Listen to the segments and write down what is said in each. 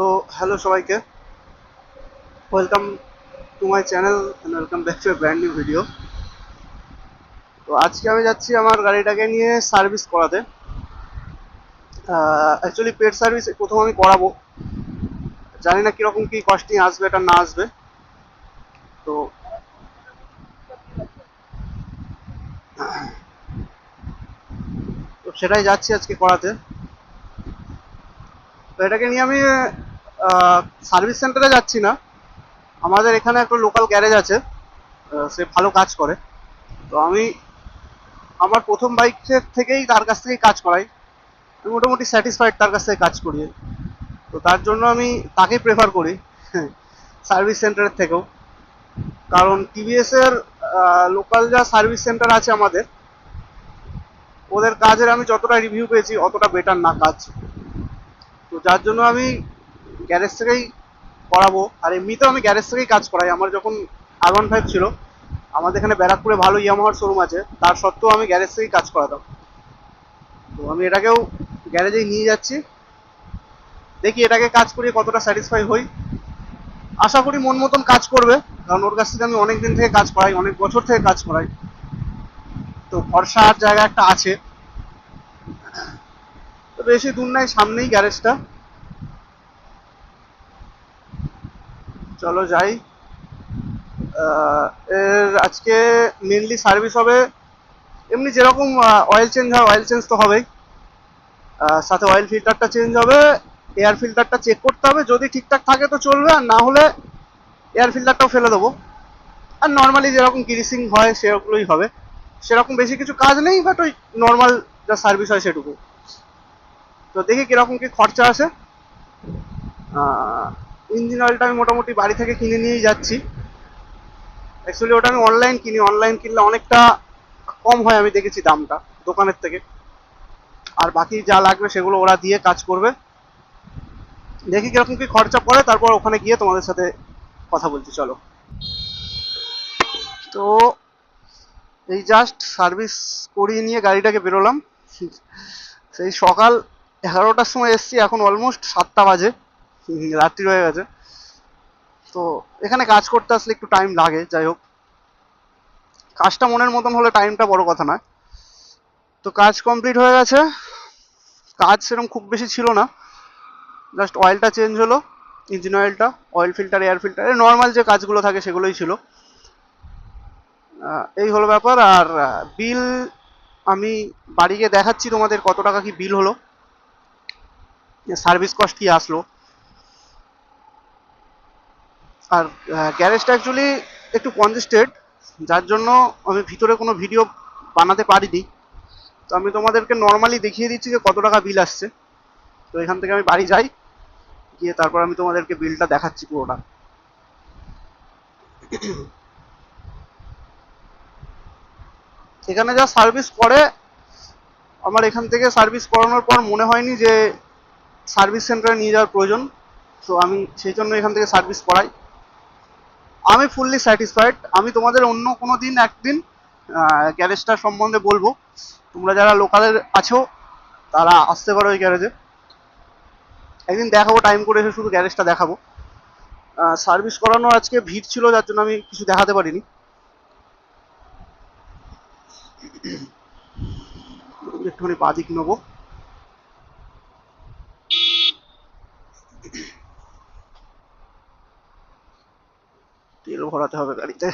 তো হ্যালো সবাইকে, welcome to my channel and welcome back to a brand new video. তো আজকে আমি যাচ্ছি আমার গাড়িটাকে নিয়ে সার্ভিস করাতে। অ্যাকচুয়ালি পেড সার্ভিস প্রথম আমি করাবো, জানি না কীরকম কী কস্টিং আসবে এটা না আসবে। তো তো সেটাই যাচ্ছি আজকে করাতে। তো এটাকে নিয়ে আমি সার্ভিস সেন্টারে যাচ্ছি না, আমাদের এখানে একটা লোকাল গ্যারেজ আছে, সে ভালো কাজ করে। তো আমি আমার প্রথম বাইকের থেকেই তার কাছ থেকেই কাজ করাই, আমি মোটামুটি স্যাটিসফাইড তার কাছ থেকে কাজ করিয়ে। তো তার জন্য আমি তাকেই প্রেফার করি সার্ভিস সেন্টারের থেকেও। কারণ টিভিএস এর লোকাল যা সার্ভিস সেন্টার আছে আমাদের, ওদের কাজের আমি যতটা রিভিউ পেয়েছি অতটা বেটার না কাজ। তো যার জন্য আমি গ্যারেজ থেকেই করাবো। আর এমনিতেও আমি গ্যারেজ থেকেই কাজ করাই। আমার যখন R15 ছিল, আমাদের এখানে ব্যারাকপুরে ভালো ইয়ামাহার শোরুম আছে, তার সত্ত্বেও আমি গ্যারেজ থেকেই কাজ করাতাম। তো আমি এটাকেও গ্যারেজেই নিয়ে যাচ্ছি, দেখি এটাকে কাজ করিয়ে কতটা স্যাটিসফাই হই। আশা করি মন মতন কাজ করবে, কারণ ওর কাছ থেকে আমি অনেক দিন থেকে কাজ করাই, অনেক বছর থেকে কাজ করাই। তো ভরসার জায়গা একটা আছে। তো বেশি দূর নাই, সামনেই গ্যারেজটা, চলো যাই। এর আজকে মেনলি সার্ভিস হবে, এমনি যেরকম অয়েল চেঞ্জ হয় অয়েল চেঞ্জ তো হবেই, সাথে অয়েল ফিল্টারটা চেঞ্জ হবে, এয়ার ফিল্টারটা চেক করতে হবে, যদি ঠিকঠাক থাকে তো চলবে, আর না হলে এয়ার ফিল্টারটাও ফেলে দেবো। আর নর্মালি যেরকম গ্রিসিং হয় সেরকমই হবে, সেরকম বেশি কিছু কাজ নেই, বাট ওই নর্মাল যা সার্ভিস হয় সেটুকু। তো দেখি কিরকম কি খরচা আসে। ইঞ্জিন অয়েলটা আমি মোটামুটি বাড়ি থেকে কিনে নিয়েই যাচ্ছি। অ্যাকচুয়ালি ওটা আমি অনলাইন কিনি, অনলাইন কিনলে অনেকটা কম হয় আমি দেখেছি দামটা দোকানের থেকে। আর বাকি যা লাগবে সেগুলো ওরা দিয়ে কাজ করবে। দেখি কিরকম কি খরচা পড়ে, তারপর ওখানে গিয়ে তোমাদের সাথে কথা বলছি, চলো। তো এই জাস্ট সার্ভিস করিয়ে নিয়ে গাড়িটাকে বেরোলাম। সেই সকাল 11টার সময় এসছি, এখন অলমোস্ট 7টা বাজে, রাত্রি হয়ে গেছে। তো এখানে কাজ করতে আসলে একটু টাইম লাগে, যাই হোক কাজটা মনের মতন হলে টাইমটা বড় কথা নয়। তো কাজ কমপ্লিট হয়ে গেছে, কাজ সেরকম খুব বেশি ছিল না, জাস্ট অয়েলটা চেঞ্জ হলো, ইঞ্জিন অয়েলটা, oil filter, air filter, normal যে কাজগুলো থাকে সেগুলোই ছিল। এই হলো ব্যাপার। আর বিল আমি বাড়ি গিয়ে দেখাচ্ছি তোমাদের কত টাকা কি বিল হলো, সার্ভিস কস্ট কি আসলো। আর গ্যারেজটা অ্যাকচুয়ালি একটু কনজেস্টেড, যার জন্য আমি ভিতরে কোনো ভিডিও বানাতে পারিনি। তো আমি তোমাদেরকে নর্মালি দেখিয়ে দিচ্ছি যে কত টাকা বিল আসছে। তো এখান থেকে আমি বাড়ি যাই, গিয়ে তারপর আমি তোমাদেরকে বিলটা দেখাচ্ছি পুরোটা। এখানে যা সার্ভিস করে, আমার এখান থেকে সার্ভিস করানোর পর মনে হয়নি যে সার্ভিস সেন্টারে নিয়ে যাওয়ার প্রয়োজন। তো আমি সেই জন্য এখান থেকে সার্ভিস করাই। আমি ফুললি স্যাটিসফাইড। আমি তোমাদের অন্য কোনো দিন একদিন গ্যারেজটা সম্বন্ধে বলবো, তোমরা যারা লোকালের আছো তারা আসতে পারো ওই গ্যারেজে, একদিন দেখাবো, টাইম করে এসে শুধু গ্যারেজটা দেখাবো। সার্ভিস করানো আজকে ভিড় ছিল, যার জন্য আমি কিছু দেখাতে পারিনি। একটুখানি বাদিক নেবো, তেল ভরাতে হবে গাড়িতে।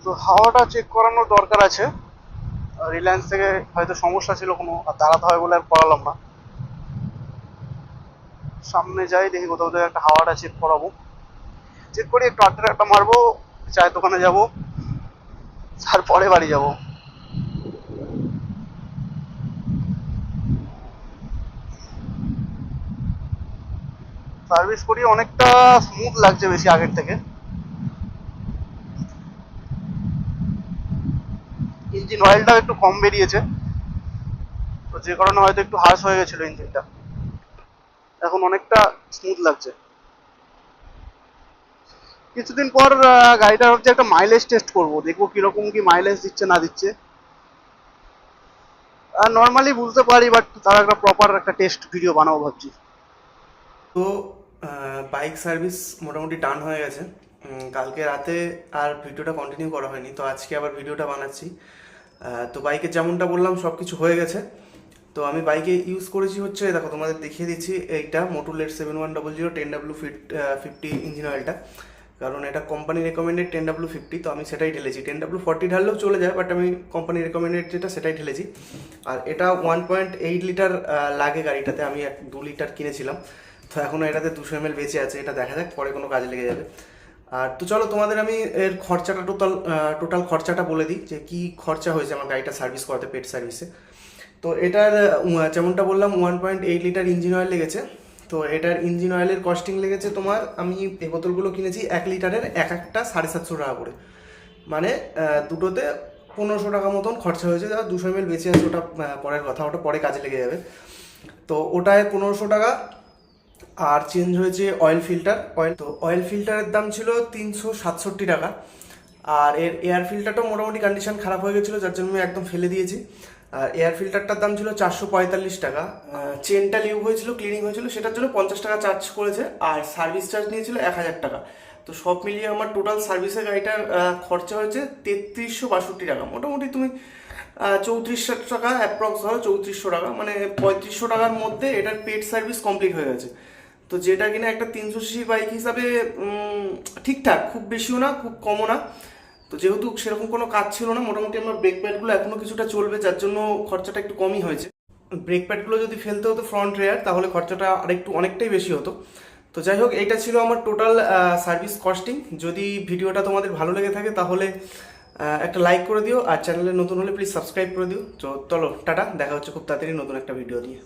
তো হাওয়াটা চেক করানোর দরকার আছে, রিলায়েন্স থেকে হয়তো সমস্যা ছিল কোনো, আর দাঁড়াতে হয় বলে আর করালাম না। সামনে যাই, দেখি কোথাও থেকে একটা হাওয়াটা চেক করাবো, চেক করি, একটু আড্ডা একটা মারবো, চায়ের দোকানে যাবো, তারপরে বাড়ি যাবো। সার্ভিস করি অনেকটা স্মুথ লাগছে বেশি আগের থেকে। ইঞ্জিন অয়েলটাও একটু কম বেরিয়েছে, তো যে কারণে হয়তো একটু হার্শ হয়ে গেছিলো ইঞ্জিনটা। এখন অনেকটা স্মুথ লাগছে। কিছুদিন পর গাড়িটা হচ্ছে একটা মাইলেজ টেস্ট করবো, দেখবো কিরকম কি মাইলেজ দিচ্ছে না দিচ্ছে। আর নর্মালি বুঝতে পারি, বাট তার একটা প্রপার একটা টেস্ট ভিডিও বানাবো ভাবছি। তো বাইক সার্ভিস মোটামুটি ডান হয়ে গেছে। কালকে রাতে আর ভিডিওটা কন্টিনিউ করা হয়নি, তো আজকে আবার ভিডিওটা বানাচ্ছি। তো বাইকে যেমনটা বললাম সব কিছু হয়ে গেছে। তো আমি বাইকে ইউজ করেছি হচ্ছে, দেখো তোমাদের দেখিয়ে দিচ্ছি, এইটা মোটুলেট 7100 10W50 ইঞ্জিন অয়েলটা। কারণ এটা কোম্পানি রেকমেন্ডেড 10W50, তো আমি সেটাই ঢেলেছি। 10W40 ঢাললেও চলে যায়, বাট আমি কোম্পানি রেকমেন্ডেড যেটা সেটাই ঢেলেছি। আর এটা 1.8 লিটার লাগে গাড়িটাতে, আমি 2 লিটার কিনেছিলাম। তো এখনও এটাতে 200 ml বেঁচে আছে, এটা দেখা যাক পরে কোনো কাজে লেগে যাবে। আর তো চলো তোমাদের আমি এর খরচাটা টোটাল খরচাটা বলে দিই, যে কি খরচা হয়েছে আমার গাড়িটা সার্ভিস করাতে, পেট সার্ভিসে। তো এটার যেমনটা বললাম 1.8 লিটার ইঞ্জিন অয়েল লেগেছে। তো এটার ইঞ্জিন অয়েলের কস্টিং লেগেছে তোমার, আমি এই বোতলগুলো কিনেছি 1 লিটারের, একটা 750 টাকা করে। মানে দুটোতে 1500 টাকা মতন খরচা হয়েছে। যারা 200 ml বেঁচে আছে ওটা পরের কথা, ওটা পরে কাজে লেগে যাবে। তো ওটায় 1500 টাকা। আর চেঞ্জ হয়েছে অয়েল ফিল্টার। অয়েল ফিল্টারের দাম ছিল 367 টাকা। আর এর এয়ার ফিল্টারটাও মোটামুটি কন্ডিশন খারাপ হয়ে গেছিলো, যার জন্য আমি একদম ফেলে দিয়েছি। আর এয়ার ফিল্টারটার দাম ছিল 445 টাকা। চেনটা লিউ হয়েছিল, ক্লিনিং হয়েছিল, সেটার জন্য 50 টাকা চার্জ করেছে। আর সার্ভিস চার্জ নিয়েছিল 1000 টাকা। তো সব মিলিয়ে আমার টোটাল সার্ভিসের গাড়িটার খরচা হয়েছে 3362 টাকা। মোটামুটি তুমি 3400 টাকা অ্যাপ্রক্স ধরো, 3400 টাকা, মানে 3500 টাকার মধ্যে এটার পেড সার্ভিস কমপ্লিট হয়ে গেছে। তো যেটা কিনা একটা 300 সিসি বাইক হিসাবে ঠিকঠাক, খুব বেশিও না খুব কমও না। তো যেহেতু সেরকম কোনো কাজ ছিল না, মোটামুটি আমার ব্রেক প্যাডগুলো এখনও কিছুটা চলবে, যার জন্য খরচাটা একটু কমই হয়েছে। ব্রেক প্যাডগুলো যদি ফেলতে হতো ফ্রন্ট রেয়ার, তাহলে খরচাটা আরেকটু অনেকটাই বেশি হতো। তো যাই হোক, এইটা ছিল আমার টোটাল সার্ভিস কস্টিং। যদি ভিডিওটা তোমাদের ভালো লেগে থাকে তাহলে একটা লাইক করে দিও, আর চ্যানেলে নতুন হলে প্লিজ সাবস্ক্রাইব করে দিও। তো চলো টাটা, দেখা হচ্ছে খুব তাড়াতাড়ি নতুন একটা ভিডিও দিয়ে।